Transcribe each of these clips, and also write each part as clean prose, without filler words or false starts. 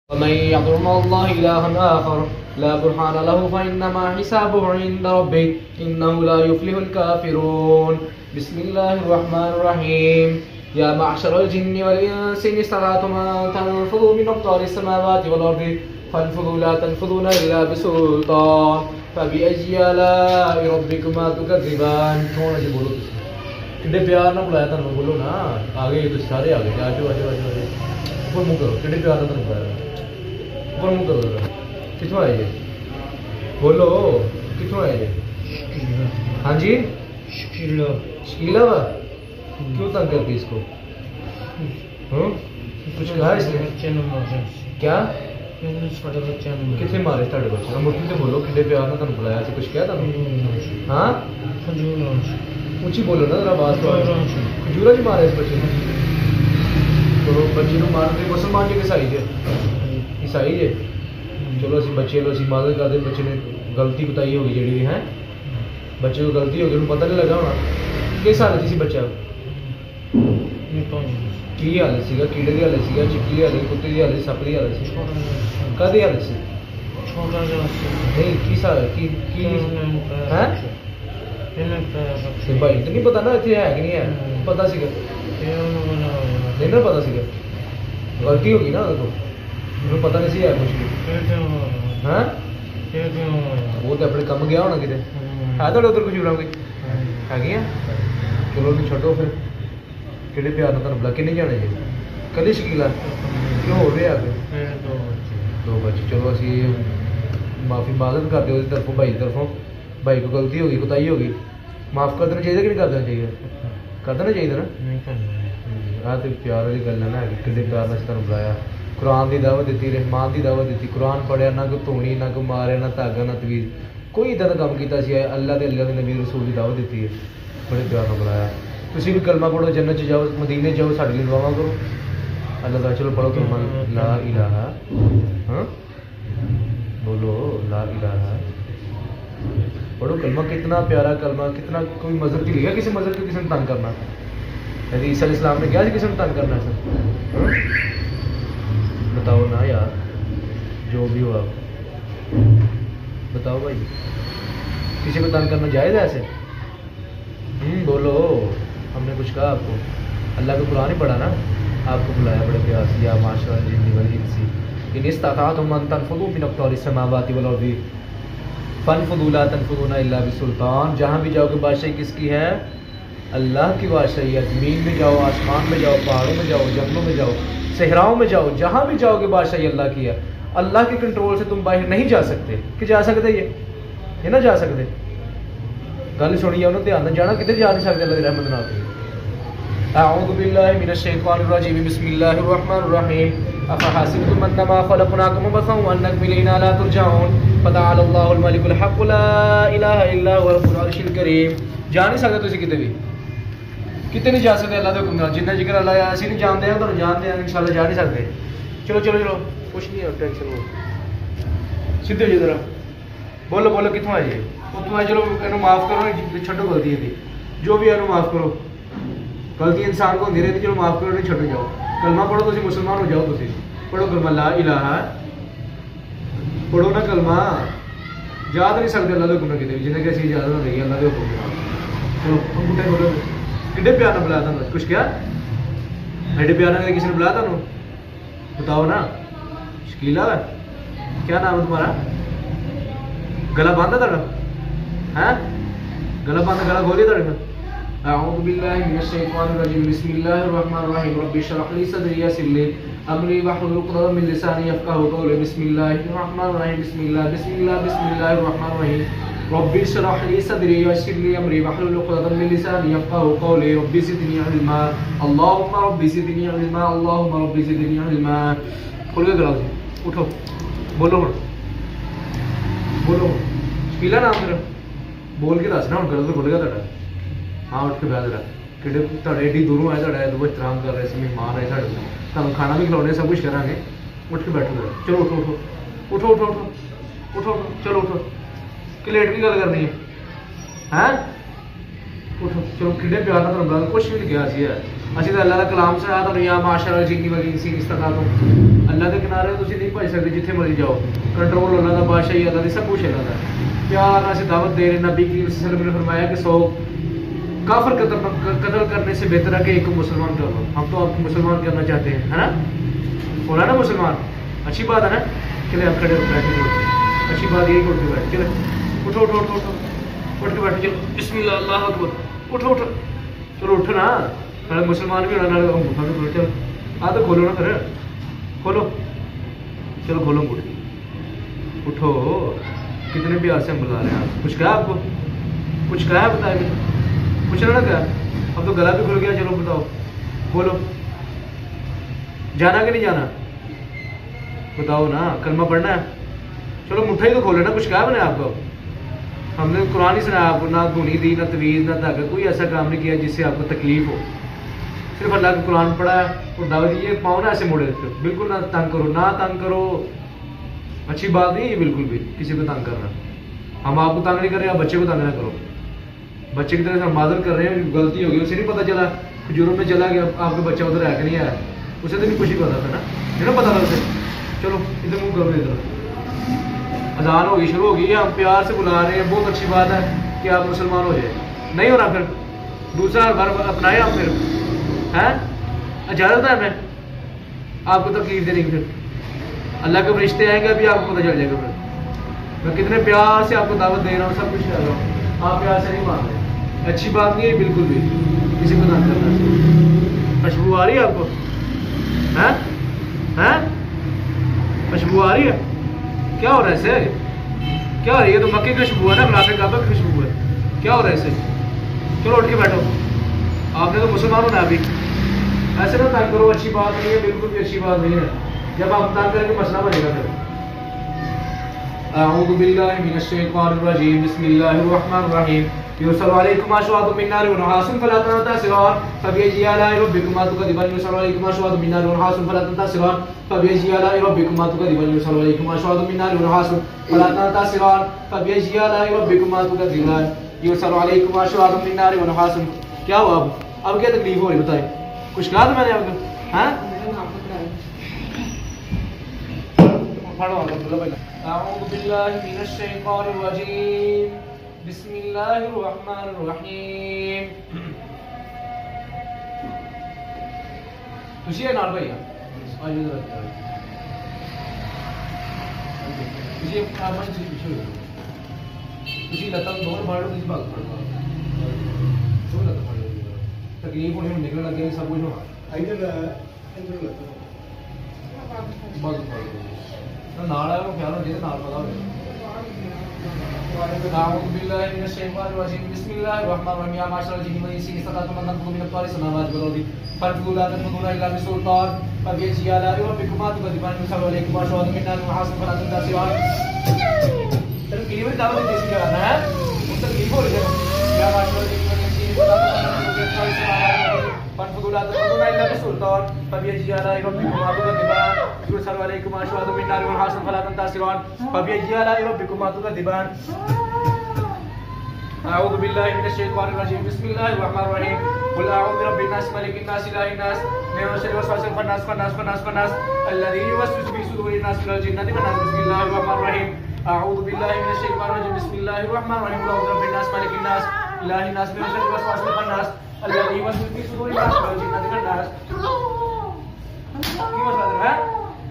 वमन यद'उ मअल्लाहि इलाहन आखर ला बुरहान लहु फइन्नमा हिसाबुहु इंद रब्बिह इन्नहु ला युफ्लिहुल काफिरून। बिस्मिल्लाहिर रहमानिर रहीम। या मअशरल जिन्नि वल इंसि इन इस्तताअतुम अन तनफुज़ू मिन अक़तारिस समावाति वल अर्दि फन्फुज़ू ला तनफुज़ूना इल्ला बिसुल्तान फबिअय्यि आलाइ रब्बिकुमा तुकज़्ज़िबान। थोड़ा सा बोलो कितने प्यार ना बुलाया था, बोलो ना, आ गए तो सारे आ गए। आजो आजो आजो आजो ऊपर मुँह करो, कितने प्यार ना बुलाया, ऊपर मुँह करो जरा। कितों आए ये, बोलो कितों आए ये? हाँ जी शकीला। शकीला वा क्यों तंग करती इसको? कुछ कहा इसने? क्या कितने मारे तेरे बच्चे? मुट्ठी से बोलो कितने प्यार ना तुम बुलाया, कुछ क्या था? हाँ ऊंची बोलो ना जरा, बात तो खजूरा जी मारे इस बच्चे ने। तो बच्चे को मार के मुसलमान जी ईसाई जे ईसाई जे चलो असं बच्चे लो असं मदद करते, बच्चे ने गलती बताई होगी जी है, बच्चे को गलती होगी, उन्हें पता नहीं लगा होना। किस हालत थी बच्चा? की हालत सीगा? कीड़े की हालत सीगा, चिक्की की हालत, कुत्ते की हालत, सप की हालत सी? कदी हालत सी? नहीं की है भाई तो नहीं पता ना इतने है कि नहीं है, पता सीगा नहीं ना, पता सीगा गलती होगी ना, उन्हें पता नहीं सी है कुछ भी। हाँ वो तो अपने कम गया होना किते है तो उधर कुछ कोई है। चलो नहीं छोड़ो फिर, कि प्यार ना तुम बुला कि नहीं जाने जी कल शकीला क्यों हो रहे आगे दो बच्चे। चलो असं माफ़ी मागत करते हो तरफों, भाई की तरफों, भाई को गलती होगी, कुताई होगी, माफ़ कर देना चाहिए कि नहीं कर देना चाहिए? कर देना चाहिए ना। तो प्यार वाली गल है ना, कि प्यार ने तुम बुलाया, कुरान की दावत दी, रहमान की दावत दी, कुरान पढ़िया, ना कोई धोनी, ना कोई मारे, ना धागा, ना तवीज़, कोई इदा का काम किया। अल्लाह के अल्लाह के नबी रसूल की दावत दी है, बड़े प्यार ने बुलाया। तुम भी कलमा पढ़ो, जन्नत जाओ, मदीने जाओ, साढ़े लिए दुआवां करो अल्लाह का। चलो पढ़ो कलमा ला इलाहा, हाँ बोलो ला इलाहा, पढ़ो कलमा। कितना प्यारा कलमा, कितना कोई मजहब की लिखा, किसी मजहब को किसी ने तंग करना? यदि ईसा इस्लाम ने क्या किसी ने तंग करना सर? बताओ ना यार, जो भी हो आप बताओ भाई, किसी को तंग करना जायज़ है ऐसे? बोलो, हमने कुछ कहा आपको? अल्लाह का कुरान ही पढ़ा ना, आपको बुलाया बड़े प्यार से। या माशअल्लाह जिन्नि वल इंसी इन इस्तताअतुम अन तनफुज़ू मिन अक़तारिस समावाति वल अर्दि फन्फुज़ू ला तनफुज़ूना इल्ला बिसुल्तान। जहाँ भी जाओगे बादशाही किसकी है? अल्लाह की बादशाही है। ज़मीन में जाओ, आसमान में जाओ, पहाड़ों में जाओ, जंगलों में जाओ, सहराओं में जाओ, जहाँ भी जाओगे बादशाही अल्लाह की है। अल्लाह के कंट्रोल से तुम बाहर नहीं जा सकते। कि जा सकते ये ना जा सकते? गल सुनिए उन्होंने ध्यान जाना, कितने जा नहीं सकते अल्लाह की रहमत नाल। अऊज़ु बिल्लाहि मिनश शैतानिर रजीम। बिस्मिल्लाहिर रहमानिर रहीम। अफहसिबतुम अन्नमा खलक़नाकुम अबसन व अन्नकुम इलैना ला तुरजऊन फतअलल्लाहुल मलिकुल हक़्क़ु ला इलाहा इल्ला हुवल रब्बुल अर्शिल करीम। जा नहीं सकते तुसीं किते भी, किते नहीं जा सकते अल्लाह के हुक्म नाल। जिन्ना जिक्र अल्लाह है असीं नहीं जानते हैं, तुहानूं जानते हैं इंशाअल्लाह जा नहीं सकते। चलो चलो चलो कुछ नहीं है, टेंशन लो, सीधे हो जरा, बोलो बोलो कितों आए ये? उत्तों आए। चलो इन्हूं माफ़ करो, छड्डो गलती है जो भी है इन्हूं माफ़ करो। गलती इंसान को होती रहती, चलो माफ़ करो, नहीं छड्डो जाओ। कलमा पढ़ो, तुसीं मुसलमान हो जाओ। तुसीं पढ़ो कलमा ला इलाहा, पढ़ो ना कलमा। जा तो नहीं सकते अल्लाह के हुक्म किते भी, जिन्हें कि असीं इजाजत हो रही है अल्लाह के हुक्म। चलो तुम बुढ़े बोलो, कितने प्यार ने बुलाया था? कुछ क्या एडे प्यार ने किसी ने बुलाया था? बताओ ना। शकीला है, क्या नाम है तुम्हारा? गला बंद है तेरा? है गला बंद, गला खोलिए तेरे में। अऊज़ु बिल्लाहि मिनश शैतानिर रजीम। बिस्मिल्लाहिर रहमानिर रहीम। रब्बि इश्रह ली सदरी वयस्सिर ली अमरी वहलुल उक़दतम मिन लिसानी यफ़क़हू क़ौली। बिस्मिल्लाहिर रहमानिर रहीम। बिस्मिल्लाहिर रहमानिर रहीम। रब्बि इश्रह ली सदरी वयस्सिर ली अमरी वहलुल उक़दतम मिन लिसानी यफ़क़हू क़ौली। रब्बि ज़िदनी इल्मा अल्लाहुम्मा रब्बि ज़िदनी इल्मा अल्लाहुम्मा रब्बि ज़िदनी इल्मा। खोल के गला उठो, बोलो बोलो। शकीला नाम तेरा? बोल के दस ना, हम गलत खुल गया तेरा। हाँ उठ के बैठ रहा कि एडी दूरों आए, दो एहतराम कर रहे, मेहमान आए साढ़े, तुम खाना भी खिलाने, सब कुछ करा। उठ के बैठो जरा, चलो उठो उठो उठो उठो उठो उठो उठो, चलो उठो। कि लेट की गल करनी है? उठो चलो, कि प्यार ना तुम कुछ भी नहीं कहा सी है। ਅਸੀਂ ਤਾਂ ਅੱਲਾਹ ਦਾ ਕਲਾਮ ਸੁਣਾਇਆ ਤੁਹਾਨੂੰ ਯਾ ਮਾਸ਼ਰ ਜਿੰਨੀ ਵਲ ਇੰਸੀ ਇਸਤਤਾਤੁਮ ਅੱਲਾਹ ਦੇ ਕਿਨਾਰੇ ਤੁਸੀਂ ਨਹੀਂ ਭੱਜ ਸਕਦੇ ਜਿੱਥੇ ਮਰਜ਼ੀ ਜਾਓ ਕੰਟਰੋਲ ਅੱਲਾਹ ਦਾ ਬਾਦਸ਼ਾਹੀ ਅੱਲਾਹ ਦੀ सब कुछ है अल्लाह का प्यार से दावत दे रहे नबी की वसल्लम ने फरमाया कि 100 काफिर कत्ल करने से बेहतर है कि एक मुसलमान कर लो हम तो आपको मुसलमान करना चाहते हैं है ना बोला ना मुसलमान अच्छी बात है ना चले आप खड़े बैठे अच्छी बात यही उठ के बैठ चले उठो उठो उठो उठो उठ के बैठो चलो बिस्मिल्लाह अल्लाह अकबर उठो उठो चलो उठो ना पहले मुसलमान भी होना चलो आ तो खोलो ना फिर खोलो चलो खोलो अंगूठी उठो कितने प्यार से हम बुला रहे हैं आप कुछ कहा आपको कुछ कहा है बताइए कुछ ना क्या अब तो गला भी खुल गया चलो बताओ बोलो जाना कि नहीं जाना बताओ ना कलमा पढ़ना है चलो मुट्ठा ही तो खोले ना कुछ कहा मैंने आपको हमने कुरान ही सुनाया आपको ना धुनी दी ना तवीज़ ना धागा कोई ऐसा काम नहीं किया जिससे आपको तकलीफ हो सिर्फ अल्लाह का कुरान पढ़ा और दावत ये पाओ ना ऐसे मोड़े बिल्कुल ना तंग करो अच्छी बात नहीं है बिल्कुल भी किसी को तंग करना हम आपको तंग नहीं कर रहे आप बच्चे को तंग ना करो बच्चे की तरह से माजर कर रहे हैं गलती हो गई उसे नहीं पता चला खजूरों में चला गया आपका बच्चा उधर आके नहीं आया उसे तो नहीं कुछ ही पता था ना नहीं पता था उसे चलो इधर मुँह करो इधर अजान होगी शुरू होगी हम प्यार से बुला रहे हैं बहुत अच्छी बात है कि आप मुसलमान हो जाए नहीं हो रहा फिर दूसरा घर अपनाए आप फिर हैं इजाज़त है हमें आपको तकलीफ देने की फिर अल्लाह के रिश्ते आएंगे अभी आपको पता चल जाएगा फिर मैं कितने प्यार से आपको दावत दे रहा हूँ सब कुछ कर रहा हूँ आप प्यार से नहीं मान रहे अच्छी बात नहीं है बिल्कुल भी किसी को ना करना खुशबू आ रही है आपको हैं हैं खुशबू आ रही है क्या हो रहा है इसे क्या हो रही है तो मक्के की खुशबू है ना गुलाब काबा की खुशबू है क्या हो रहा है इसे चलो उठ के बैठो आपने तो मुसलमान होना अभी ऐसे ना तंग करो अच्छी बात नहीं है बिल्कुल भी अच्छी बात नहीं है जब आप तंग करेंगे मसला बनेगा फिर अऊज़ु बिल्लाहि मिनश शैतानिर रजीम बिस्मिल्लाहिर रहमानिर रहीम युरसलु अलैकुम अशवादुम मिन नारिन व नहासुन फला तंतसिरन फबिअय्यि आलाइ रब्बिकुमा तुकज़िबान युरसलु अलैकुम अशवादुम मिन नारिन व नहासुन फला तंतसिरन फबिअय्यि आलाइ रब्बिकुमा तुकज़िबान युरसलु अलैकुम अशवादुम मिन नारिन व नहासुन फला तंतसिरन फबिअय्यि आलाइ रब्बिकुमा तुकज़िबान युरसलु अलैकुम अशवादुम मिन नारिन व नहासुन क्या हुआ अब क्या तकलीफ हो रही बताए कुछ कहा था मैंने आपको हाँ अऊज़ु बिल्लाहि मिनश शैतानिर रजीम बिस्मिल्लाहिर रहमानिर रहीम तुझे नाल भैया आज जरा तुझे कामन जी पीछे तुझे लता दौर बाड़ो किस भाग पड़ता तो लता पड़ तकलीफ होने में निकलने लगे सब कुछ हो इधर बहुत ना नाल है वो ख्याल हो जिसे नाल पता हो अऊज़ु बिल्लाहि मिनश शैतानिर रजीम बिस्मिल्लाहिर रहमानिर रहीम या माशरल जिन्नि वल इंसी इस्तताअतुम अन तंफुज़ू मिन अक़तारिस समावाति वल अर्दि फंफुज़ू ला तंफुज़ूना इल्ला बिसुल्तान फबिअय्यि आलाइ रब्बिकुमा तुकज़िबान युरसलु अलैकुम अशवादुम मिन नारिन व नहासुन फला तंतसिरन तेरे कितनी बड़ी दावत देसी करना है उस तकलीफ हो रही है या माशरल जिन्नि वल इंसी इस्तताअतुम अन तंफुज़ू मिन अक़तारिस समावाति फंफुज़ू ला तंफुज़ूना इल्ला बिसुल्तान फबिअय्यि आलाइ रब्बिकुमा तुकज़िबान युरसलु अलैकुम अशवादुम मिन नारिन व नहासुन फला तंतसिरन फबिअय्यि आलाइ रब्बिकुमा तुकज़िबान अऊज़ु बिल्लाहि मिनश शैतानिर रजीम बिस्मिल्लाहिर रहमानिर रहीम कुल अऊज़ु बिरब्बिन नास मलिकिन नास इलाहिन नास मिन शर्रिल वसवासिल खन्नास अल्लज़ी युवस्विसु फी सुदूरिन नास मिनल जिन्नति वन नास बिस्मिल्लाहिर रहमानिर रहीम अऊज़ु बिल्लाहि मिनश शैतानिर रजीम बिस्मिल्लाहिर रहमानिर रहीम कुल अऊज़ु बिरब्बिन नास मलिकिन नास इलाहिन नास मिन शर्रिल वसवासिल खन्नास अल्लज़ी युवस्विसु फी सुदूरिन नास मिनल जिन्नति वन नास की मसला है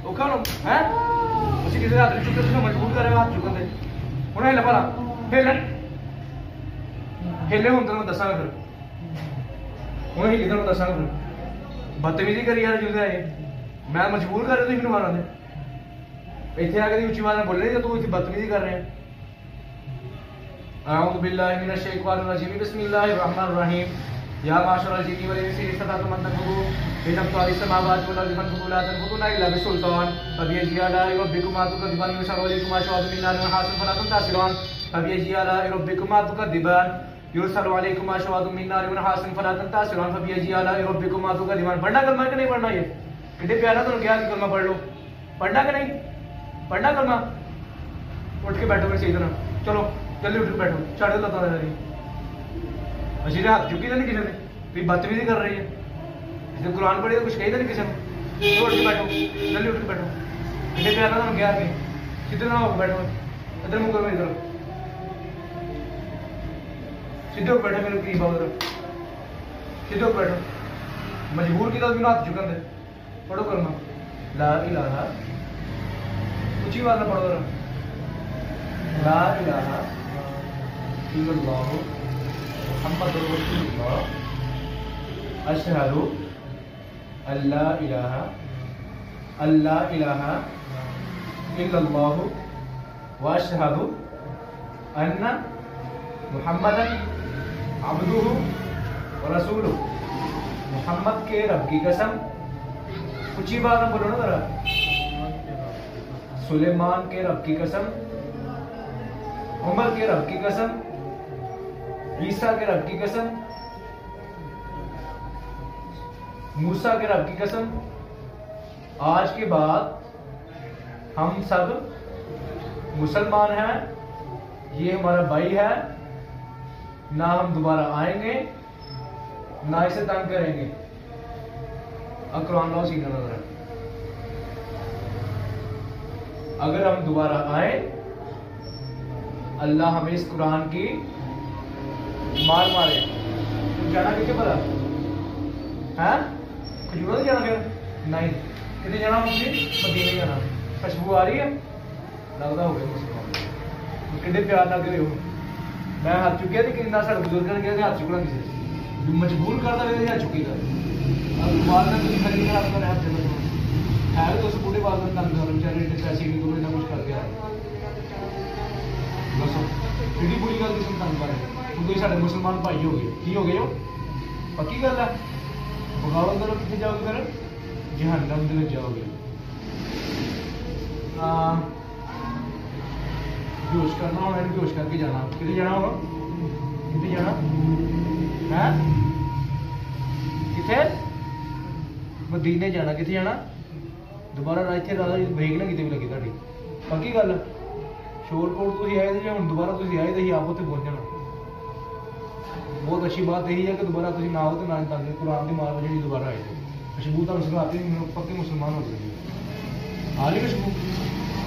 ओ कौन है उसी किसी हाथ चुके तो मजबूर करेगा हाथ चुकन दे हुन है लपला फिर खेले हूं तेन दसा फिर हूं ही तेन दसा फिर बदतमीजी करी यार जुदा है मैं मजबूर कर रहे थे मारा ने इतने आके उच्ची आवाज में बोल रहे तू इतनी बदतमीजी कर रहे हैं अऊज़ु बिल्लाहि मिनश शैतानिर रजीम बिस्मिल्लाहिर रहमानिर रहीम या माशरल जिन्नि वल इंसी इस्तताअतुम अन तंफुज़ू मिन अक़तारिस समावाति वल अर्दि फंफुज़ू ला तंफुज़ूना इल्ला बिसुल्तान फबिअय्यि आलाइ रब्बिकुमा तुकज़िबान युरसलु अलैकुम अशवादुम मिन नारिन व नहासुन फला तंतसिरन फबिअय्यि आलाइ रब्बिकुमा तुकज़िबान युरसलु अलैकुम अशवादुम मिन नारिन व नहासुन फला तंतसिरन फबिअय्यि आलाइ रब्बिकुमा तुकज़िबान पढ़ना कलमा कि नहीं पढ़ना ये कितने प्यारा तो क्या कलमा पढ़ लो पढ़ना कि नहीं पढ़ना कलमा उठ के बैठो मेरे सही तरह चलो जल्दी उठ के बैठो छड़ दो लता रही अजीब हाथ चुकी तो नहीं किसी ने बदतमीजी कर रही है जब कुरान पढ़े तो कुछ कही नहीं किसी को, उठ के बैठो, जल्दी उठ के बैठो, इतने प्यार ना क्या के सीधे ना होकर बैठो, इधर मुंह करो मेरी तरफ, सीधे होकर बैठो मेरे करीब आओ, सीधे होकर बैठो, मजबूर की तो बिना हाथ झुकन दे, पढ़ो करना ला इलाहा, ऊंची आवाज में पढ़ो, ला इलाहा इल्लल्लाह मुहम्मदुर रसूलुल्लाह अशहदु अल्ला इलाहा इल्लल्लाह व अशहदु अन्ना मुहम्मदन अब्दुहु व रसूलुहु। मोहम्मद के रब की कसम, ऊंची बात में बोलो ना जरा, सुलेमान के रब की कसम, उमर के रब की कसम, ईसा के रब की कसम, मूसा के रब की कसम, आज के बाद हम सब मुसलमान हैं, ये हमारा भाई है, ना हम दोबारा आएंगे ना इसे तंग करेंगे। अब कुरान लाओ सीधा नजर, अगर हम दोबारा आए अल्लाह हमें इस कुरान की मार मारे। तुम जाना कितने पता है? खजूर नहीं जाना, फिर नहीं कितने जाना, मुझे मदीने जाना। खुशबू आ रही है, लगता हो गया मुसलमान, कितने प्यार ना करे हो। मैं हाथ चुकिया थी कि साढ़े बुजुर्ग ने कहा हाथ चुकना किसी मजबूर करता रहे हाथ चुकी कर बाद में तुम खरीद कर आपका हाथ चलो है तो उस बूढ़े बाद में तंग करो बेचारे पैसे की करो, इतना कुछ कर गया बस एडी बुरी गल किसी तंग करे क्योंकि साढ़े मुसलमान भाई हो गए, की हो गए हो, पक्की गल है। बगावत करो कितने जाओगे, फिर जहन्नम में जाओगे। बेहोश करना होना, बेहोश करके जाना, कितने जाना होगा, कितने जाना है, कितने मदीने जाना, कितने जाना दोबारा इतने ब्रेक ना कितने भी लगी ਤੁਹਾਡੀ पक्की गल। शोरकोट तुम आए थे, हम दोबारा तुम आए तो आप उत्थे पहुंच जाना। बहुत अच्छी बात यही है कि दोबारा तुम ना हो तो ना तंग कुरान की मार जी दोबारा आए थे। खुशबू तुम सिखाते पक्के मुसलमान हो गए। आ रही खुशबू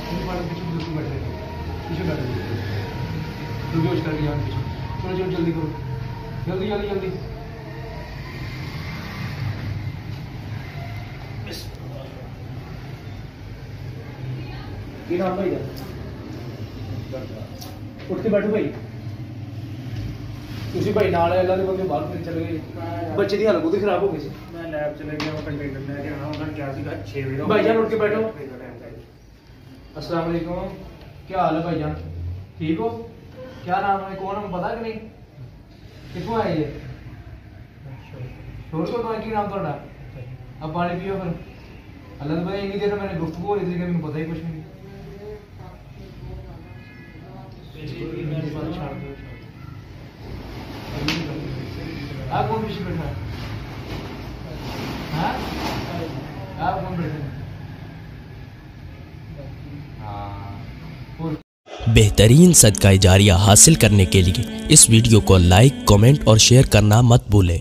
पीछे बैठे पीछे बैठे तो बेहोश कर दिया पीछे। चलो चलो जल्दी करो, जल्दी जल्दी जल्दी। ये नाम भाई उठ के बैठो भाई, तुसी भाई नाल अल्लाह दे बंदे बाहर चले गए, बच्चे दी हालत बहुत खराब हो गई सी। मैं लैब चले गया, कंटेनर लेके आना, उन्होंने क्या सीगा 6 बजे। भाईजान उठ के बैठो। अस्सलाम वालेकुम, क्या हाल है भाईजान, ठीक हो? क्या नाम है, कौन है पता कि नहीं, कितों आए ये शोर को तो की नाम थोड़ा। अब पानी पियो फिर, अल्लाह ने इतनी देर मैंने गुफ्तगू हो रही थी कि मैंने पता ही कुछ नहीं। आप कौन पीछे बैठा है? आप कौन बैठे? बेहतरीन सदका जारिया हासिल करने के लिए इस वीडियो को लाइक, कमेंट और शेयर करना मत भूलें।